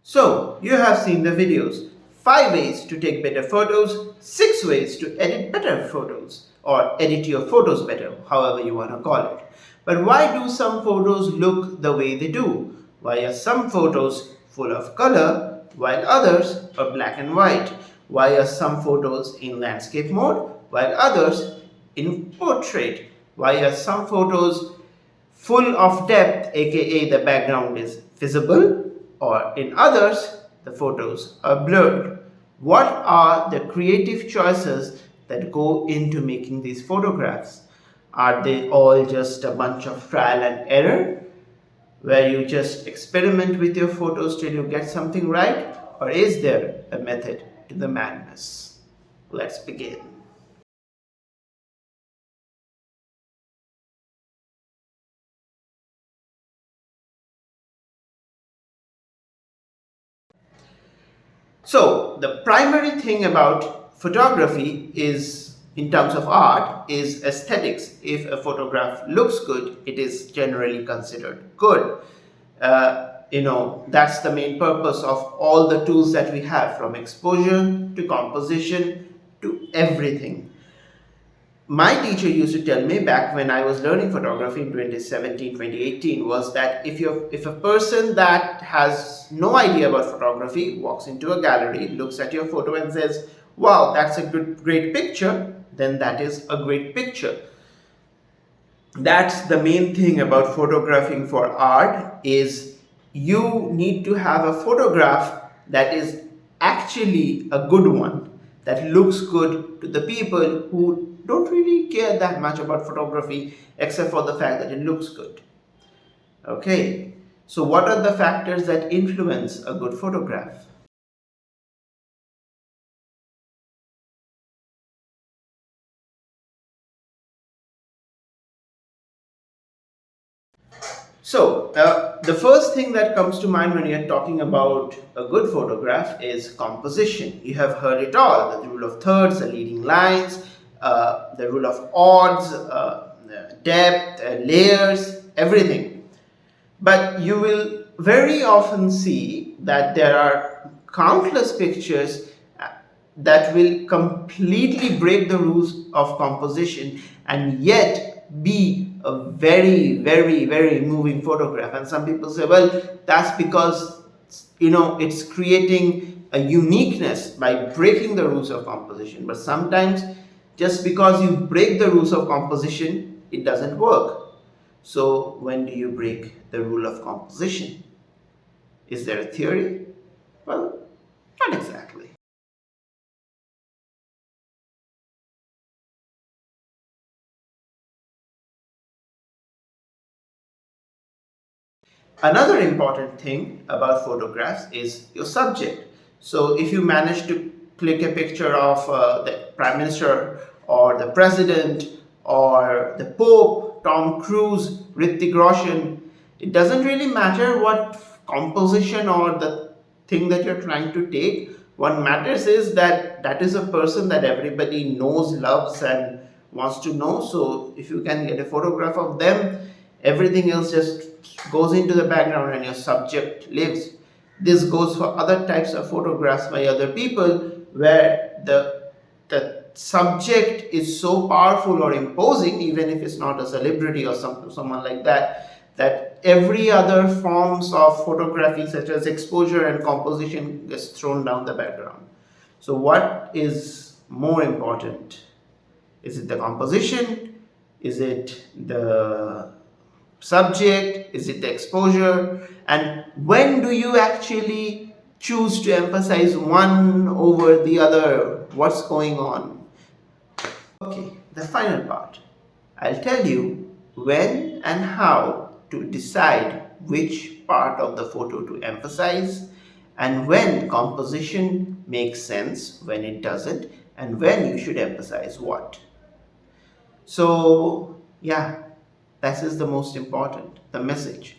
So, you have seen the videos. 5 ways to take better photos, 6 ways to edit better photos, or edit your photos better, however you want to call it. But why do some photos look the way they do? Why are some photos full of color while others are black and white? Why are some photos in landscape mode while others in portrait? Why are some photos full of depth, aka the background is visible, or in others, the photos are blurred? What are the creative choices that go into making these photographs? Are they all just a bunch of trial and error, where you just experiment with your photos till you get something right? Or is there a method to the madness? Let's begin. So the primary thing about photography is, in terms of art, is aesthetics. If a photograph looks good, it is generally considered good. That's the main purpose of all the tools that we have, from exposure to composition to everything. My teacher used to tell me back when I was learning photography in 2017, 2018, was that if a person that has no idea about photography walks into a gallery, looks at your photo and says, wow, that's a great picture, then that is a great picture. That's the main thing about photographing for art, is you need to have a photograph that is actually a good one, that looks good to the people who don't really care that much about photography except for the fact that it looks good. Okay, so what are the factors that influence a good photograph? So, the first thing that comes to mind when you're talking about a good photograph is composition. You have heard it all: the rule of thirds, the leading lines, the rule of odds, depth, layers, everything. But you will very often see that there are countless pictures that will completely break the rules of composition and yet be a very, very, very moving photograph. And some people say, well, that's because it's creating a uniqueness by breaking the rules of composition. But sometimes, just because you break the rules of composition, it doesn't work. So when do you break the rule of composition? Is there a theory? Well, not exactly. Another important thing about photographs is your subject. So if you manage to click a picture of the Prime Minister or the President or the Pope, Tom Cruise, Hrithik Roshan, it doesn't really matter what composition or the thing that you're trying to take. What matters is that that is a person that everybody knows, loves, and wants to know. So if you can get a photograph of them, everything else just goes into the background and your subject lives. This goes for other types of photographs by other people, where the subject is so powerful or imposing, even if it's not a celebrity or someone like that, that every other forms of photography, such as exposure and composition, gets thrown down the background. So what is more important? Is it the composition? Is it the subject? Is it the exposure? And when do you actually choose to emphasize one over the other? What's going on? Okay, the final part. I'll tell you when and how to decide which part of the photo to emphasize, and when composition makes sense, when it doesn't, and when you should emphasize what. So, yeah, that is the most important, the message.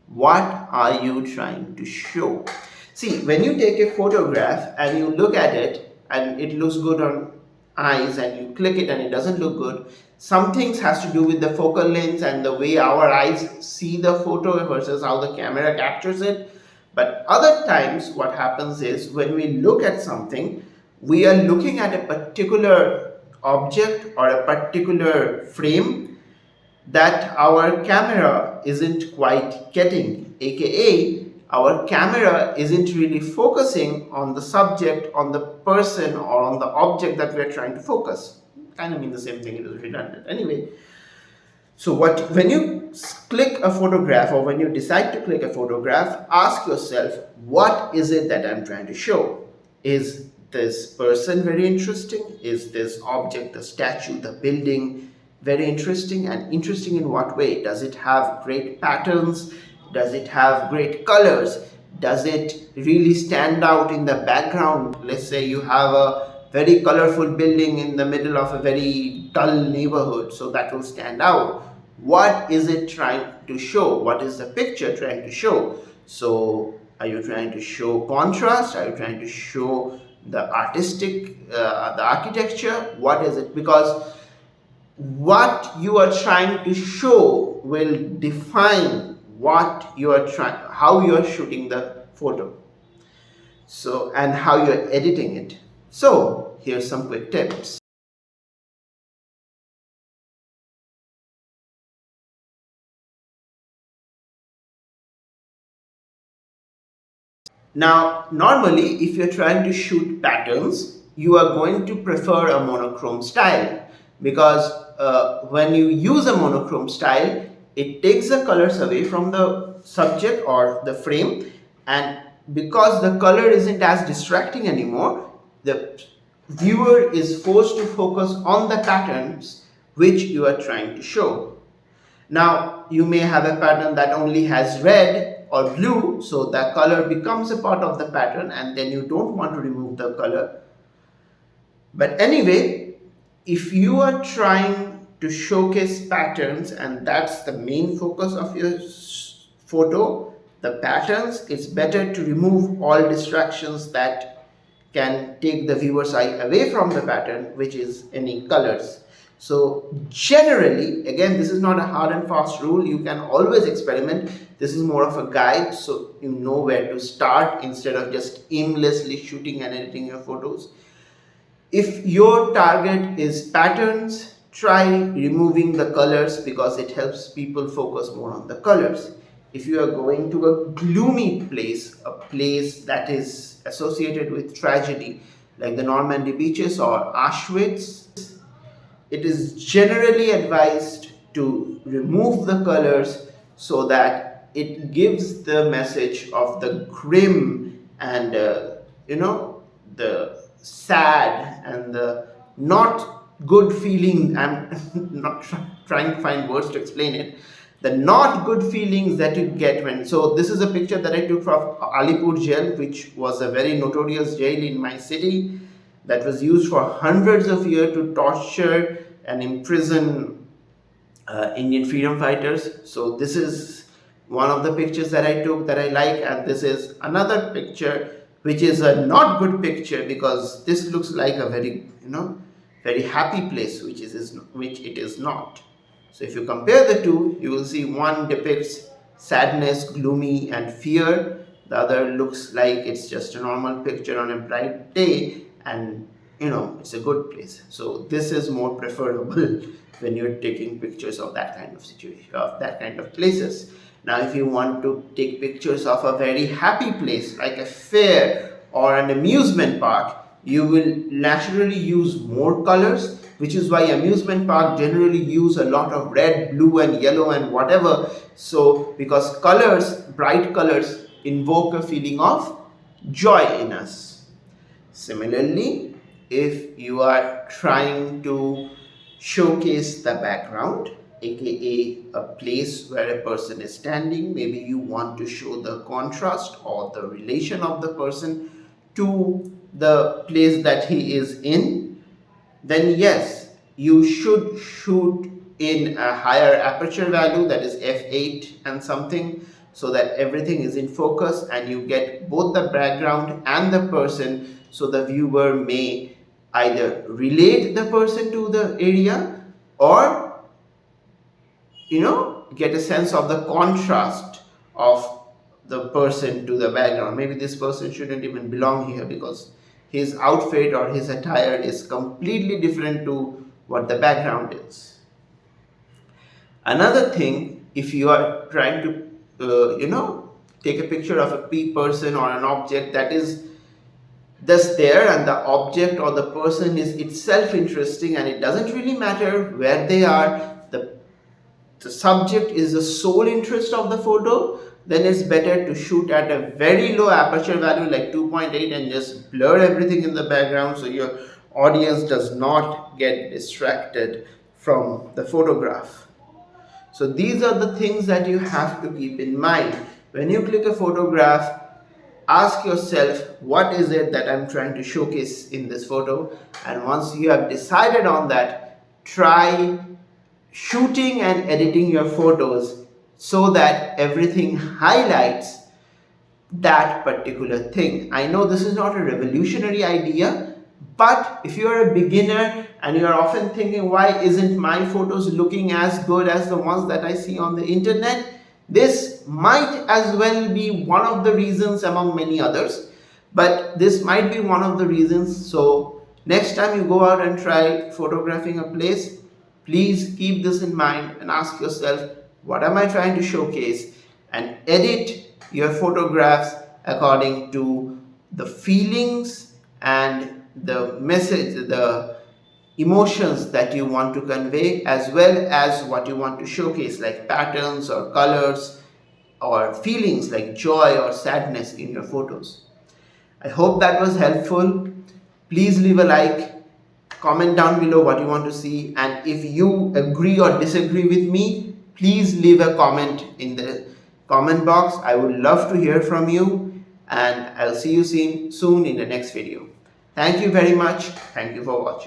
What are you trying to show? See, when you take a photograph and you look at it and it looks good on eyes and you click it and it doesn't look good. Some things has to do with the focal length and the way our eyes see the photo versus how the camera captures it. But other times what happens is when we look at something, we are looking at a particular object or a particular frame that our camera isn't quite getting, aka our camera isn't really focusing on the subject, on the person, or on the object that we're trying to focus. Kind of mean the same thing, it is redundant. Anyway, so when you click a photograph or when you decide to click a photograph, ask yourself, what is it that I'm trying to show? Is this person very interesting? Is this object, the statue, the building very interesting? And interesting in what way? Does it have great patterns? Does it have great colors? Does it really stand out in the background? Let's say you have a very colorful building in the middle of a very dull neighborhood, so that will stand out. What is it trying to show? What is the picture trying to show? So are you trying to show contrast? Are you trying to show the artistic, the architecture? What is it? Because what you are trying to show will define what you are trying, how you are shooting the photo, so, and how you are editing it. So here's some quick tips. Now, normally, if you're trying to shoot patterns, you are going to prefer a monochrome style, because when you use a monochrome style, it takes the colors away from the subject or the frame, and because the color isn't as distracting anymore, the viewer is forced to focus on the patterns which you are trying to show. Now, you may have a pattern that only has red or blue, so the color becomes a part of the pattern and then you don't want to remove the color. But anyway, if you are trying to showcase patterns and that's the main focus of your photo, the patterns, it's better to remove all distractions that can take the viewer's eye away from the pattern, which is any colors. So generally, again, this is not a hard and fast rule. You can always experiment. This is more of a guide, so you know where to start instead of just aimlessly shooting and editing your photos. If your target is patterns, try removing the colors because it helps people focus more on the colors. If you are going to a gloomy place, a place that is associated with tragedy, like the Normandy beaches or Auschwitz, it is generally advised to remove the colors so that it gives the message of the grim and the sad and the not good feeling. I'm not trying to find words to explain it. The not good feelings that you get when. So this is a picture that I took from Alipur jail, which was a very notorious jail in my city that was used for hundreds of years to torture and imprison Indian freedom fighters. So this is one of the pictures that I took that I like, and this is another picture which is a not good picture because this looks like a very very happy place, which it is not. So if you compare the two, you will see one depicts sadness, gloomy and fear. The other looks like it's just a normal picture on a bright day and it's a good place. So this is more preferable when you're taking pictures of that kind of situation, of that kind of places. Now, if you want to take pictures of a very happy place like a fair or an amusement park, you will naturally use more colors, which is why amusement park generally use a lot of red, blue and yellow and whatever. So because colors, bright colors, invoke a feeling of joy in us. Similarly, if you are trying to showcase the background, aka a place where a person is standing, maybe you want to show the contrast or the relation of the person to the place that he is in, then yes, you should shoot in a higher aperture value, that is f8 and something, so that everything is in focus and you get both the background and the person, so the viewer may either relate the person to the area or get a sense of the contrast of the person to the background. Maybe this person shouldn't even belong here because his outfit or his attire is completely different to what the background is. Another thing, if you are trying to take a picture of a person or an object that is just there, and the object or the person is itself interesting, and it doesn't really matter where they are, the subject is the sole interest of the photo, then it's better to shoot at a very low aperture value like 2.8 and just blur everything in the background so your audience does not get distracted from the photograph. So these are the things that you have to keep in mind. When you click a photograph, ask yourself, what is it that I'm trying to showcase in this photo? And once you have decided on that, try shooting and editing your photos so that everything highlights that particular thing. I know this is not a revolutionary idea, but if you're a beginner and you're often thinking, why isn't my photos looking as good as the ones that I see on the internet? This might as well be one of the reasons among many others, but this might be one of the reasons. So next time you go out and try photographing a place, please keep this in mind and ask yourself, what am I trying to showcase? And edit your photographs according to the feelings and the message, the emotions that you want to convey, as well as what you want to showcase, like patterns or colors or feelings like joy or sadness in your photos. I hope that was helpful. Please leave a like. Comment down below what you want to see, and if you agree or disagree with me, please leave a comment in the comment box. I would love to hear from you, and I'll see you soon in the next video. Thank you very much. Thank you for watching.